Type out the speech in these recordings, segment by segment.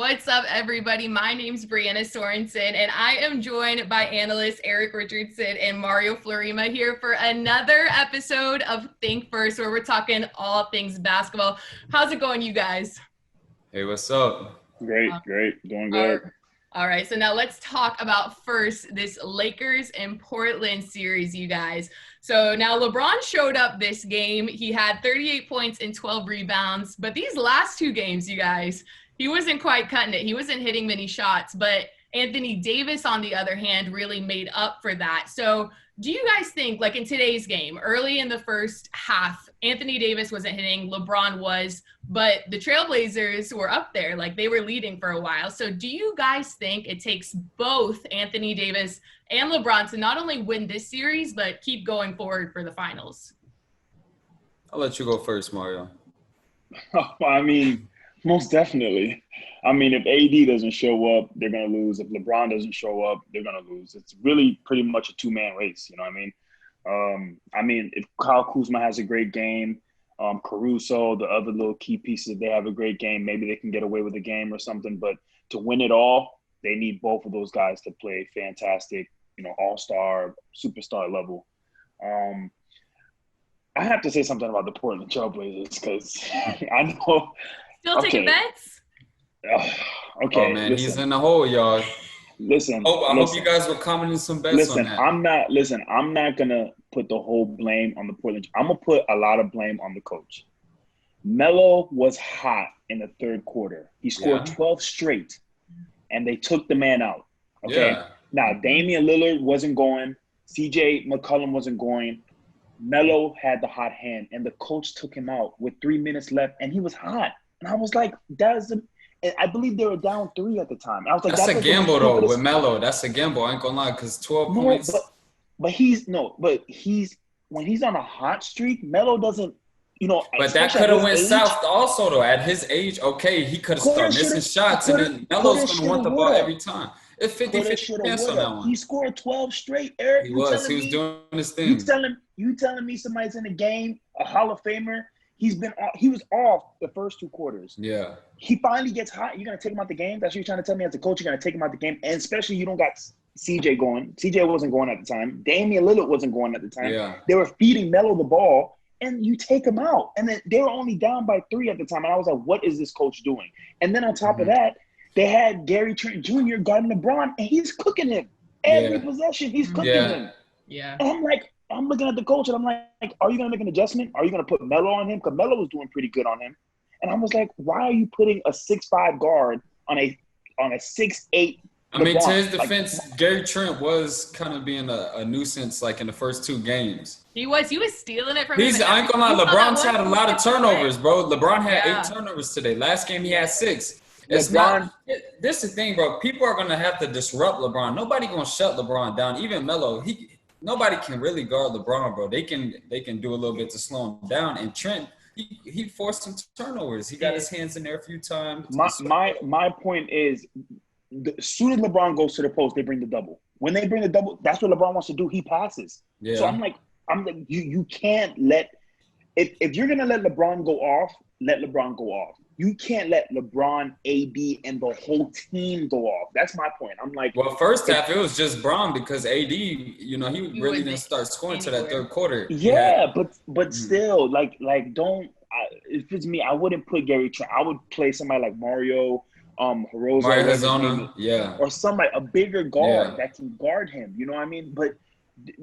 What's up, everybody? My name's Breanna Sorensen, and I am joined by analysts Erick, Richardson, and Mario Fleurima here for another episode of ThinkFirst, where we're talking all things basketball. How's it going, you guys? Hey, what's up? Great. Doing good. All right, so now let's talk about first this Lakers and Portland series, you guys. So now LeBron showed up this game. He had 38 points and 12 rebounds. But these last two games, you guys, he wasn't quite cutting it. He wasn't hitting many shots. But Anthony Davis, on the other hand, really made up for that. So do you guys think, like in today's game, early in the first half, Anthony Davis wasn't hitting, LeBron was, but the Trailblazers were up there, like they were leading for a while. So do you guys think it takes both Anthony Davis and LeBron to not only win this series, but keep going forward for the finals? I'll let you go first, Mario. I mean, most definitely. I mean, if AD doesn't show up, they're going to lose. If LeBron doesn't show up, they're going to lose. It's really pretty much a two-man race, you know what I mean? If Kyle Kuzma has a great game, Caruso, the other little key pieces, if they have a great game, maybe they can get away with a game or something. But to win it all, they need both of those guys to play fantastic, all-star, superstar level. I have to say something about the Portland Trailblazers because I know – Still taking bets? Okay. Oh, man, he's in the hole, y'all. Listen. I hope you guys were commenting some bets on that. I'm not going to put the whole blame on the Portland. I'm going to put a lot of blame on the coach. Melo was hot in the third quarter. He scored 12 straight, and they took the man out. Okay? Yeah. Now, Damian Lillard wasn't going. CJ McCollum wasn't going. Melo had the hot hand, and the coach took him out with 3 minutes left, and he was hot. And I was like, I believe they were down 3 at the time. I was like, that's a gamble, though, with Melo. That's a gamble. I ain't gonna lie, because 12 points. But when he's on a hot streak, Melo doesn't, But that could have went south also, though. At his age, okay, he could have started missing shots, and then Melo's going to want the ball every time. It's 50-50 chance on that one. He scored 12 straight, Eric. He was doing his thing. You telling me somebody's in the game, a Hall of Famer, he was off the first 2 quarters. Yeah. He finally gets hot. You're going to take him out the game? That's what you're trying to tell me as a coach? You're going to take him out the game? And especially you don't got CJ going. CJ wasn't going at the time. Damian Lillard wasn't going at the time. Yeah. They were feeding Melo the ball, and you take him out. And then they were only down by 3 at the time. And I was like, what is this coach doing? And then on top of that, they had Gary Trent Jr. guarding LeBron, and he's cooking him. Every possession, he's cooking him. Yeah. And I'm looking at the coach, and I'm like, are you going to make an adjustment? Are you going to put Melo on him? Because Melo was doing pretty good on him. And I was like, why are you putting a 6'5" guard on a 6'8" I mean, LeBron? to his defense, Gary Trent was kind of being a nuisance, like in the first 2 games. He was stealing it from him. I ain't gonna lie, LeBron's had a lot of turnovers, bro. LeBron had 8 turnovers today. Last game, he had 6. This is the thing, bro. People are gonna have to disrupt LeBron. Nobody gonna shut LeBron down. Even Melo, nobody can really guard LeBron, bro. They can do a little bit to slow him down. And Trent, he forced some turnovers. He got his hands in there a few times. My point is, as soon as LeBron goes to the post, they bring the double. When they bring the double, that's what LeBron wants to do. He passes. Yeah. So I'm like, you can't let if you're gonna let LeBron go off, let LeBron go off. You can't let LeBron, AD, and the whole team go off. That's my point. I'm like, well, first half it was just Braun because AD, he really didn't start scoring to that third quarter. Yeah, but still, don't. If it's me, I wouldn't put Gary Trent. I would play somebody like Mario Hezonja, or somebody, a bigger guard that can guard him. You know what I mean? But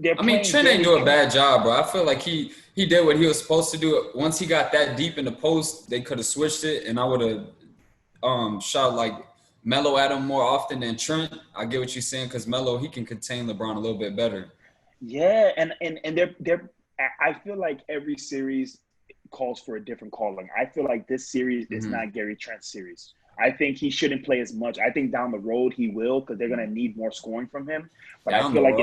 Trent ain't do a bad job, bro. I feel like he did what he was supposed to do. Once he got that deep in the post, they could have switched it, and I would have shot like Melo at him more often than Trent. I get what you're saying because Melo, he can contain LeBron a little bit better. Yeah, and they're I feel like every series calls for a different calling. I feel like this series is not Gary Trent's series. I think he shouldn't play as much. I think down the road he will because they're gonna need more scoring from him. But I feel like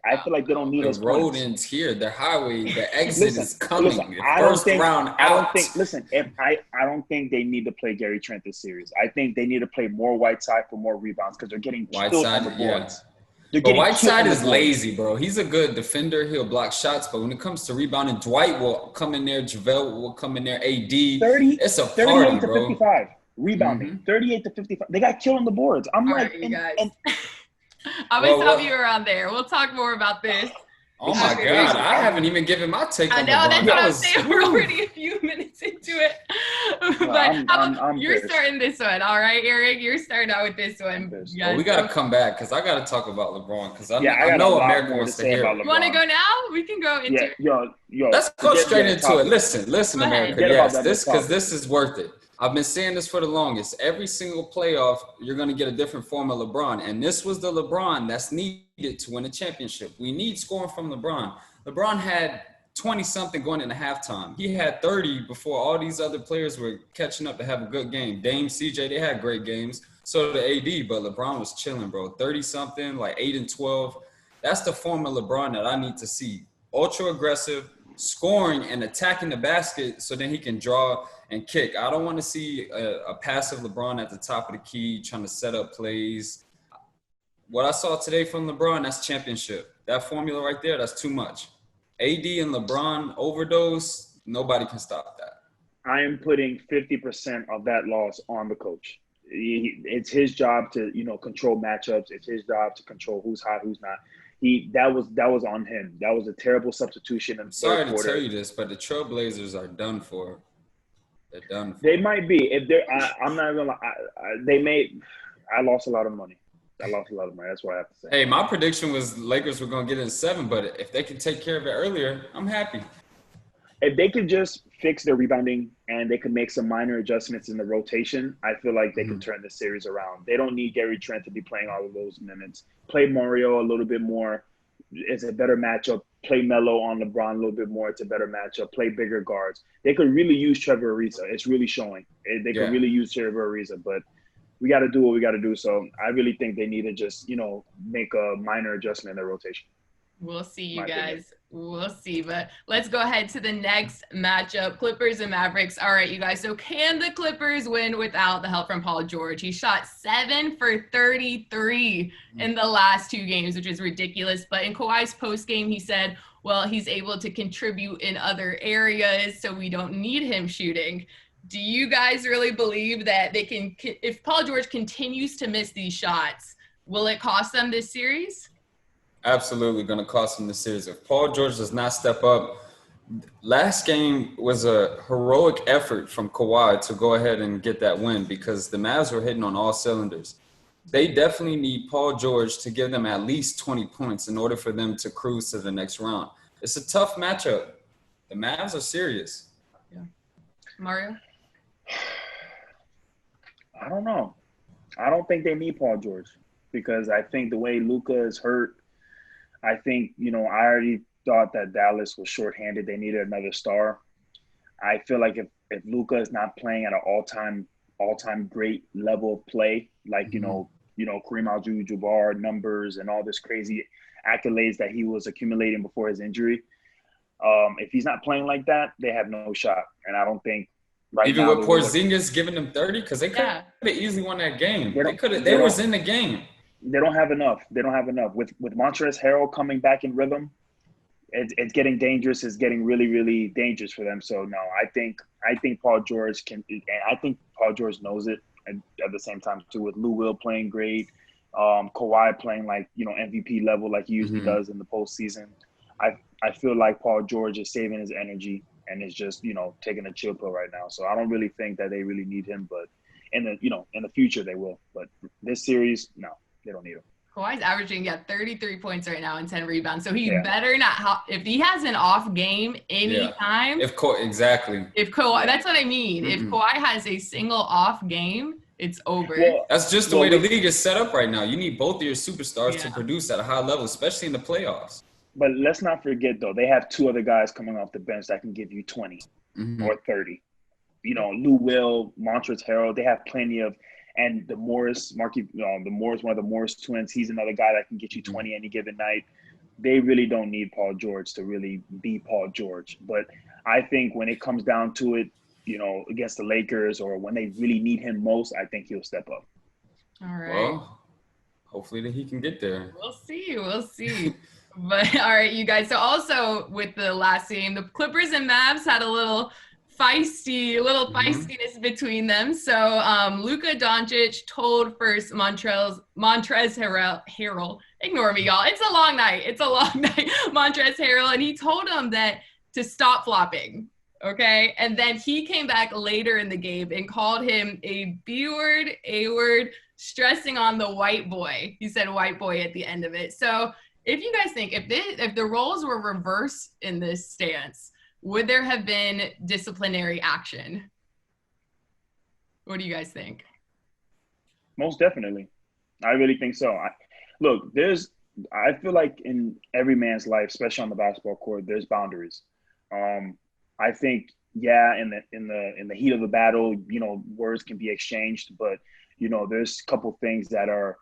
I feel like they don't need us. The road ends here. The highway, the exit is coming. I don't think they need to play Gary Trent this series. I think they need to play more Whiteside for more rebounds because they're getting killed on the boards. But Whiteside is lazy, bro. He's a good defender. He'll block shots. But when it comes to rebounding, Dwight will come in there. JaVale will come in there. AD. It's a party, bro. 55. rebounding, 38 to 55. They got killed on the boards. I'm All like, right, you guys. and I'm going to stop you around there. We'll talk more about this. Oh my God! I haven't even given my take on LeBron. I know, that's what I'm saying. We're already a few minutes into it. But you're starting this one, all right, Erick? You're starting out with this one. Well, we got to come back because I got to talk about LeBron because I know America wants to hear it. You want to go now? We can go into it. Yo. Let's go straight into it. Listen, America. Yes, this is worth it. I've been saying this for the longest. Every single playoff, you're going to get a different form of LeBron. And this was the LeBron that's needed to win a championship. We need scoring from LeBron. LeBron had 20-something going into halftime. He had 30 before all these other players were catching up to have a good game. Dame, CJ, they had great games. So did AD, but LeBron was chilling, bro. 30-something, like 8 and 12. That's the form of LeBron that I need to see. Ultra aggressive, scoring and attacking the basket so then he can draw and kick. I don't want to see a passive LeBron at the top of the key trying to set up plays. What I saw today from LeBron, that's championship. That formula right there, that's too much. AD and LeBron overdose, nobody can stop that. I am putting 50% of that loss on the coach. It's his job to, control matchups. It's his job to control who's hot, who's not. That was on him. That was a terrible substitution in the third quarter. Sorry to tell you this, but the Trailblazers are done for. They're done for. They might be. If they're, I'm not gonna lie. I lost a lot of money. That's what I have to say. Hey, my prediction was Lakers were gonna get in 7, but if they can take care of it earlier, I'm happy. If they could just fix their rebounding and they could make some minor adjustments in the rotation, I feel like they can turn the series around. They don't need Gary Trent to be playing all of those minutes. Play Mario a little bit more. It's a better matchup. Play Melo on LeBron a little bit more. It's a better matchup. Play bigger guards. They could really use Trevor Ariza. It's really showing. They could really use Trevor Ariza, but we got to do what we got to do. So I really think they need to just, make a minor adjustment in their rotation. We'll see, you guys. We'll see. But let's go ahead to the next matchup, Clippers and Mavericks. All right, you guys. So can the Clippers win without the help from Paul George? He shot 7 for 33 in the last 2 games, which is ridiculous. But in Kawhi's postgame, he said, well, he's able to contribute in other areas, so we don't need him shooting. Do you guys really believe that they can, if Paul George continues to miss these shots, will it cost them this series? Absolutely going to cost them the series. If Paul George does not step up, last game was a heroic effort from Kawhi to go ahead and get that win because the Mavs were hitting on all cylinders. They definitely need Paul George to give them at least 20 points in order for them to cruise to the next round. It's a tough matchup. The Mavs are serious. Yeah. Mario? I don't know. I don't think they need Paul George because I think the way Luka is hurt, I think, I already thought that Dallas was shorthanded. They needed another star. I feel like if Luka is not playing at an all-time great level of play, like, Kareem Abdul-Jabbar numbers and all this crazy accolades that he was accumulating before his injury, if he's not playing like that, they have no shot. And I don't think even with Porzingis giving them 30, because they could have easily won that game. They was in the game. They don't have enough. With Montrezl Harrell coming back in rhythm, it's getting dangerous. It's getting really, really dangerous for them. So no, I think Paul George can, and I think Paul George knows it. And at the same time too, with Lou Will playing great, Kawhi playing like MVP level like he usually does in the postseason. I feel like Paul George is saving his energy and is just taking a chill pill right now. So I don't really think that they really need him, but in the future they will. But this series, no. They don't need him. Kawhi's averaging 33 points right now and 10 rebounds. So he better not if he has an off game anytime. Exactly. If Kawhi, that's what I mean. If Kawhi has a single off game, it's over. Well, that's just the way the league is set up right now. You need both of your superstars to produce at a high level, especially in the playoffs. But let's not forget though, they have 2 other guys coming off the bench that can give you 20 or 30. Lou Will, Montrezl Harrell, they have plenty of. And the Morris, one of the Morris twins, he's another guy that can get you 20 any given night. They really don't need Paul George to really be Paul George. But I think when it comes down to it, against the Lakers or when they really need him most, I think he'll step up. All right. Well, hopefully that he can get there. We'll see. But all right, you guys. So also with the last game, the Clippers and Mavs had a little little feistiness between them. So Luka Doncic told first Montrezl Harrell, ignore me, y'all. It's a long night. Montrezl Harrell, and he told him that to stop flopping. Okay. And then he came back later in the game and called him a B word, A word, stressing on the white boy. He said white boy at the end of it. So if you guys think if the roles were reversed in this stance, would there have been disciplinary action? What do you guys think? Most definitely. I really think so. I feel like in every man's life, especially on the basketball court, there's boundaries. I think, in the heat of the battle, words can be exchanged, but there's a couple things that are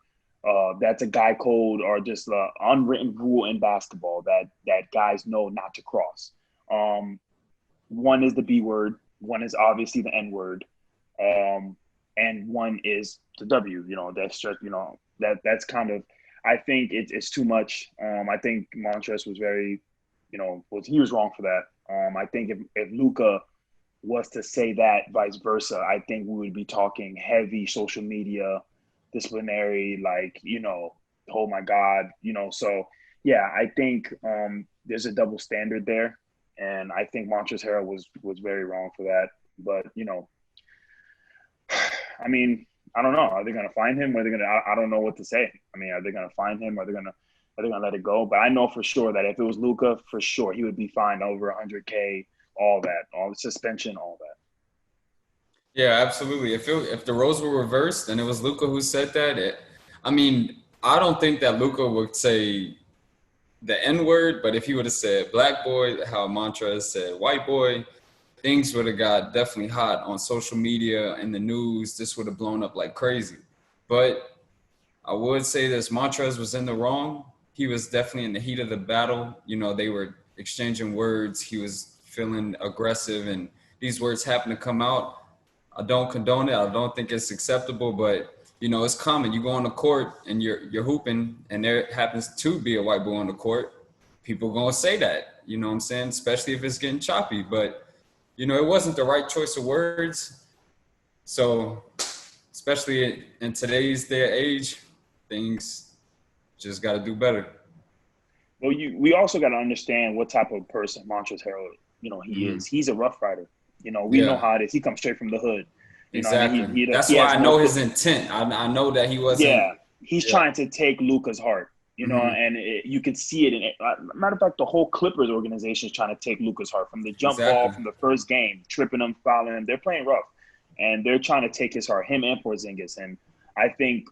that's a guy code or just an unwritten rule in basketball that guys know not to cross. One is the B word, one is obviously the N word, and one is the W. That's just that's kind of. I think it's too much. I think Montrezl was very, he was wrong for that. I think if Luka was to say that, vice versa, I think we would be talking heavy social media, disciplinary, oh my God, So yeah, I think there's a double standard there, and I think Montrezl Harrell was very wrong for that. But I mean, I don't know. Are they going to find him? Or are they going to? I don't know what to say. I mean, are they going to find him? Are they going to let it go? But I know for sure that if it was Luka, for sure he would be fined over $100K, all the suspension, all that. Yeah, absolutely. If the roles were reversed and it was Luka who said that, I don't think that Luka would say the N word, but if he would have said black boy, how Montrezl said white boy, things would have got definitely hot on social media and the news. This would have blown up like crazy. But I would say this: Montrezl was in the wrong. He was definitely in the heat of the battle. They were exchanging words. He was feeling aggressive, and these words happen to come out. I don't condone it. I don't think it's acceptable, but it's common. You go on the court and you're hooping, and there happens to be a white boy on the court. People gonna say that. You know what I'm saying? Especially if it's getting choppy. But it wasn't the right choice of words. So, especially in today's day and age, things just got to do better. Well, we also got to understand what type of person Montrezl Harrell, he is. He's a rough rider. We know how it is. He comes straight from the hood. Exactly. That's why I know his intent. I know that he wasn't. Yeah, he's trying to take Luka's heart. And you can see it. Matter of fact, the whole Clippers organization is trying to take Luka's heart from the jump ball from the first game, tripping him, fouling him. They're playing rough, and they're trying to take his heart, him and Porzingis. And I think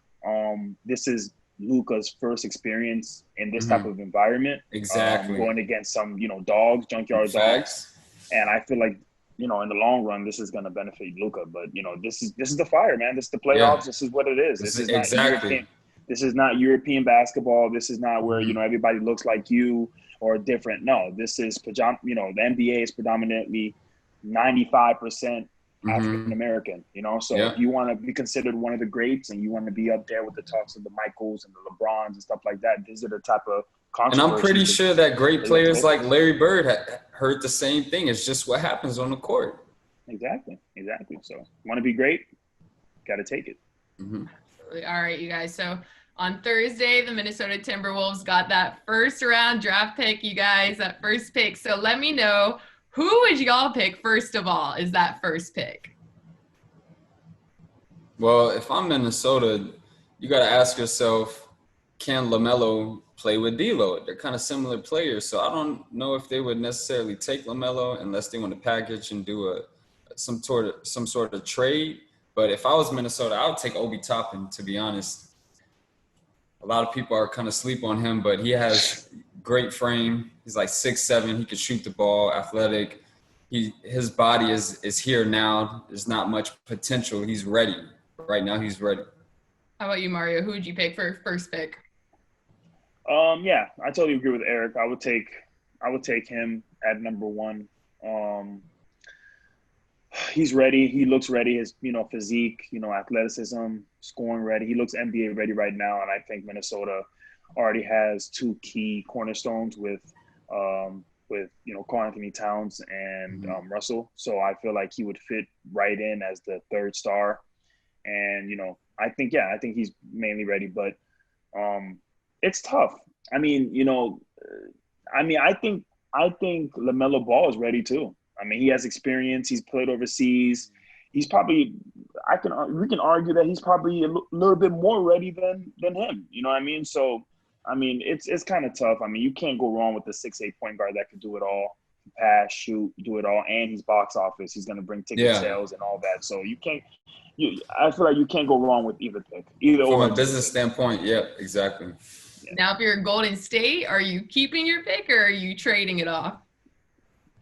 this is Luka's first experience in this type of environment. Exactly. Going against some, dogs, junkyard dogs. And I feel like, in the long run, this is going to benefit Luka. But, this is the fire, man. This is the playoffs. Yeah. This is what it is. This is exactly. This is not European basketball. This is not where, everybody looks like you or different. No, this is, the NBA is predominantly 95% African-American, So if you want to be considered one of the greats and you want to be up there with the talks of the Michaels and the LeBrons and stuff like that, these are the type of controversies. And I'm pretty sure that great players like Larry Bird heard the same thing. It's just what happens on the court. Exactly. So want to be great, got to take it. All right, you guys. So on Thursday, the Minnesota Timberwolves got that first round draft pick, you guys, that first pick. So let me know, who would y'all pick first of all is that first pick? Well, if I'm Minnesota, you got to ask yourself, can LaMelo play with D'Lo? They're kind of similar players. So I don't know if they would necessarily take LaMelo unless they want to package and do some sort of trade. But if I was Minnesota, I would take Obi Toppin, to be honest. A lot of people are kind of sleep on him, but he has great frame. He's like 6'7". He can shoot the ball, athletic. His body is here now. There's not much potential. He's ready. Right now, he's ready. How about you, Mario? Who would you pick for first pick? Yeah, I totally agree with Eric. I would take him at number one. He's ready. He looks ready. His, physique, athleticism, scoring ready. He looks NBA ready right now. And I think Minnesota already has two key cornerstones with Karl Anthony Towns and Russell. So I feel like he would fit right in as the third star. And I think he's mainly ready, but it's tough. I think LaMelo Ball is ready too. I mean, he has experience. He's played overseas. He's probably we can argue that he's probably a little bit more ready than him. You know what I mean? So, I mean, it's kind of tough. I mean, you can't go wrong with the 6'8" point guard that can do it all, pass, shoot, do it all, and he's box office. He's going to bring ticket sales and all that. So I feel like you can't go wrong with either pick. From a business standpoint, yeah, exactly. Yeah. Now, if you're Golden State, are you keeping your pick or are you trading it off?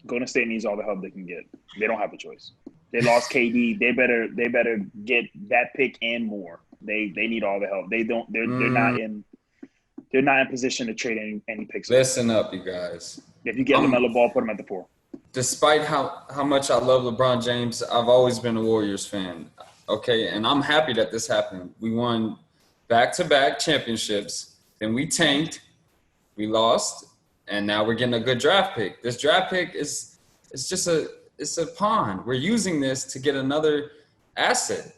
Golden State needs all the help they can get. They don't have a choice. They lost KD. They better get that pick and more. They need all the help. They're not in position to trade any picks. Listen up, you guys. If you get LaMelo Ball, put him at the 4. Despite how much I love LeBron James, I've always been a Warriors fan. Okay, and I'm happy that this happened. We won back-to-back championships. Then we tanked. We lost. And now we're getting a good draft pick. This draft pick is just a pawn. We're using this to get another asset.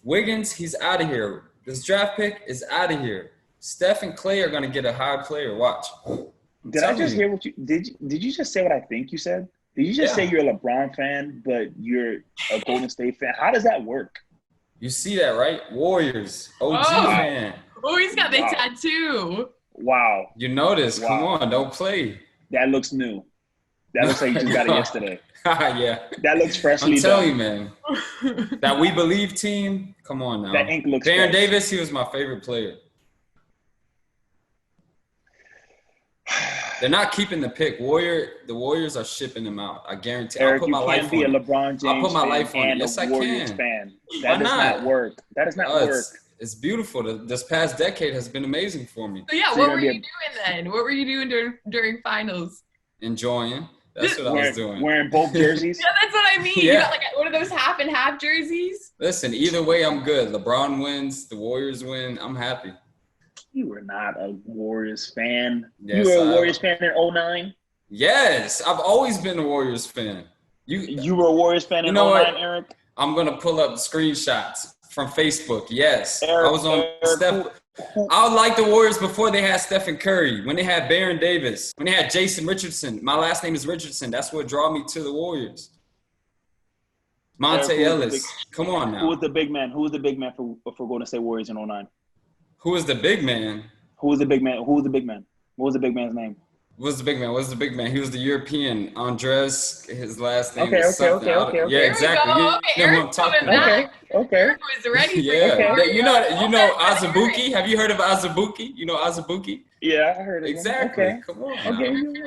Wiggins, he's out of here. This draft pick is out of here. Steph and Clay are going to get a high player. Watch. Did I just hear what you did? Did you just say what I think you said? Did you just say you're a LeBron fan, but you're a Golden State fan? How does that work? You see that, right? Warriors, OG fan. Oh, he's got the tattoo. Wow. You notice. Wow. Come on, don't play. That looks new. That looks like you just got it yesterday. Yeah. That looks freshly done. I'm telling you, man. That We Believe team, come on now. That ink looks Baron Davis, he was my favorite player. They're not keeping the pick. The Warriors are shipping him out. I guarantee. Eric, I'll put my life on it. You can't be a LeBron James I'll put my life on it. Yes, I Warriors can. Fan. That does not work. That does not work. It's beautiful. This past decade has been amazing for me. So what were you doing then? What were you doing during finals? Enjoying. That's what I was doing. Wearing both jerseys? Yeah, that's what I mean. Yeah. You got like one of those half and half jerseys? Listen, either way, I'm good. LeBron wins. The Warriors win. I'm happy. You were not a Warriors fan. Yes, you were a Warriors fan in 2009? Yes. I've always been a Warriors fan. You were a Warriors fan in 2009, Eric? I'm going to pull up screenshots from Facebook. Yes. Eric, I was on Steph. I like the Warriors before they had Stephen Curry, when they had Baron Davis, when they had Jason Richardson. My last name is Richardson. That's what drew me to the Warriors. Monte Ellis. Come on now. Who was the big man? Who was the big man for Golden State Warriors in 2009? Who was the big man? Who was the big man? Who was the big man? What was the big man's name? What's the big man? What's the big man? He was the European. Andres, his last name okay, was something. Okay. Yeah, exactly. You know what I'm talking about. Okay. Eric was ready for you know Azubuike? Have you heard of Azubuike? You know Azubuike? Yeah, I heard of him. Exactly. Okay. Come on.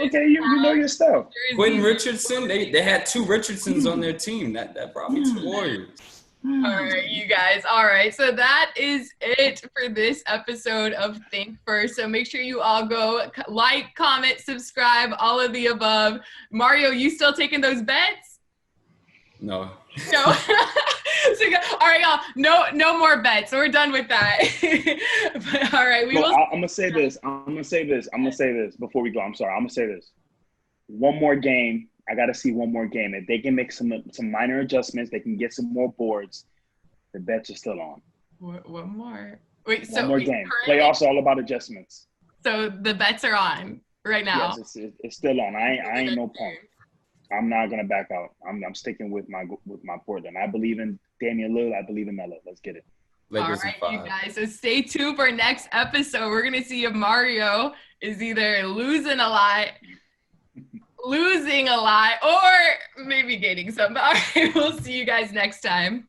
Okay, you know your stuff. Quentin Richardson, they had 2 Richardsons on their team. That brought me to the Warriors. All right, you guys. All right. So that is it for this episode of Think First. So make sure you all go like, comment, subscribe, all of the above. Mario, you still taking those bets? No. No. All right, y'all. No more bets. We're done with that. But, all right. I'm gonna say this before we go. I'm sorry. I'm gonna say this. One more game. I got to see one more game. If they can make some minor adjustments, they can get some more boards. The bets are still on. One more. Wait, one more game. Playoffs are all about adjustments. So the bets are on right now. Yes, it's still on. I ain't no punk. I'm not gonna back out. I'm sticking with my Portland. I believe in Damian Lillard. I believe in Melo. Let's get it. Lakers all right, you guys. So stay tuned for next episode. We're gonna see if Mario is either losing a lot, or maybe getting some. All right, we'll see you guys next time.